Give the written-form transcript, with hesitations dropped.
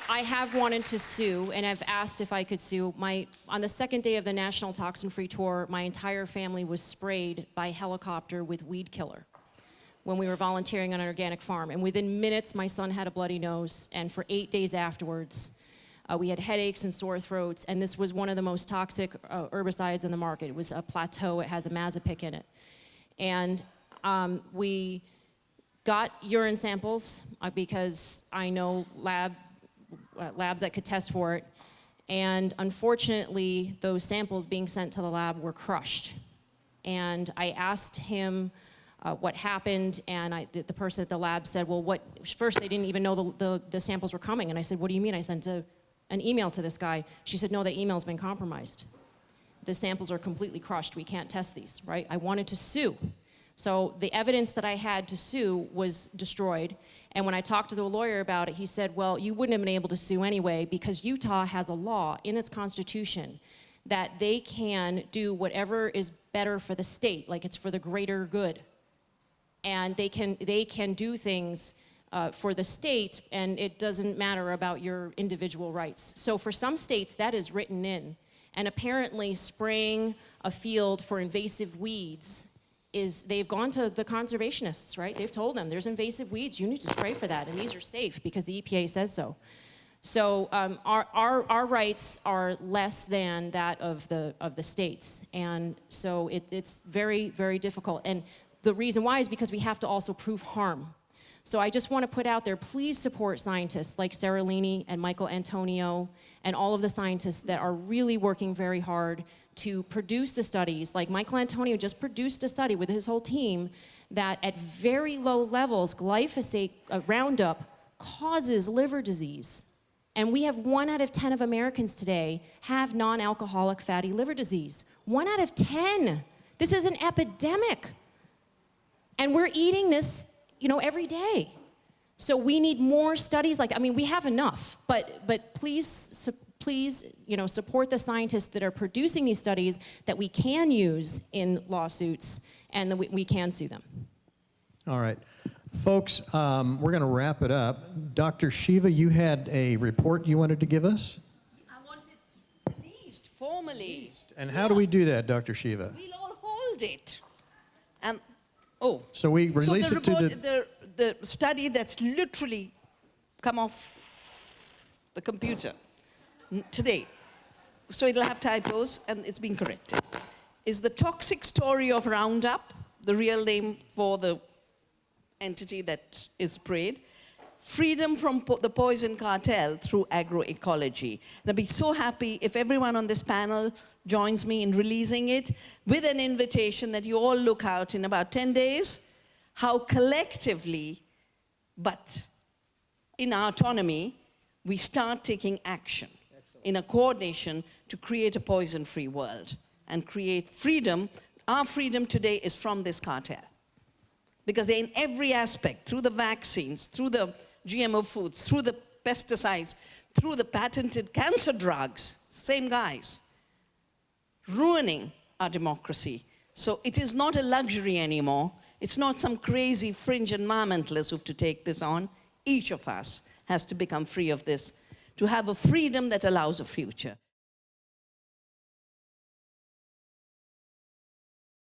I have wanted to sue, and I've asked if I could sue. On the second day of the National Toxin-Free Tour, my entire family was sprayed by helicopter with weed killer when we were volunteering on an organic farm. And within minutes, my son had a bloody nose, and for 8 days afterwards, we had headaches and sore throats, and this was one of the most toxic herbicides in the market. It was a plateau, it has a mazapic in it. And we got urine samples because I know labs that could test for it. And unfortunately, those samples being sent to the lab were crushed. And I asked him what happened, and the person at the lab said, well, first they didn't even know the samples were coming. And I said, what do you mean? I sent an email to this guy. She said, no, the email's been compromised. The samples are completely crushed. We can't test these, right? I wanted to sue. So the evidence that I had to sue was destroyed. And when I talked to the lawyer about it, he said, well, you wouldn't have been able to sue anyway because Utah has a law in its constitution that they can do whatever is better for the state, like it's for the greater good. And they can do things for the state, and it doesn't matter about your individual rights. So for some states, that is written in. And apparently spraying a field for invasive weeds they've gone to the conservationists, right? They've told them there's invasive weeds, you need to spray for that, and these are safe because the EPA says so. So our rights are less than that of the states, and so it's very, very difficult. And the reason why is because we have to also prove harm. So I just want to put out there, please support scientists like Sarah Leaney and Michael Antonio and all of the scientists that are really working very hard to produce the studies. Like Michael Antonio just produced a study with his whole team that at very low levels, glyphosate Roundup causes liver disease. And we have 1 out of 10 of Americans today have non-alcoholic fatty liver disease. 1 out of 10. This is an epidemic. And we're eating this, every day. So we need more studies we have enough, but please, support the scientists that are producing these studies that we can use in lawsuits and that we can sue them. All right. Folks, we're going to wrap it up. Dr. Shiva, you had a report you wanted to give us? I want it released formally. And how do we do that, Dr. Shiva? We'll all hold it. So we release it to the study that's literally come off the computer today, so it'll have typos and it's been corrected, is The Toxic Story of Roundup, the real name for the entity that is sprayed, Freedom from the Poison Cartel Through Agroecology. And I'd be so happy if everyone on this panel joins me in releasing it with an invitation that you all look out in about 10 days, how collectively, but in our autonomy, we start taking action in a coordination to create a poison-free world and create freedom. Our freedom today is from this cartel. Because they're in every aspect, through the vaccines, through the GMO foods, through the pesticides, through the patented cancer drugs, same guys, ruining our democracy. So it is not a luxury anymore. It's not some crazy fringe environmentalists who have to take this on. Each of us has to become free of this, to have a freedom that allows a future.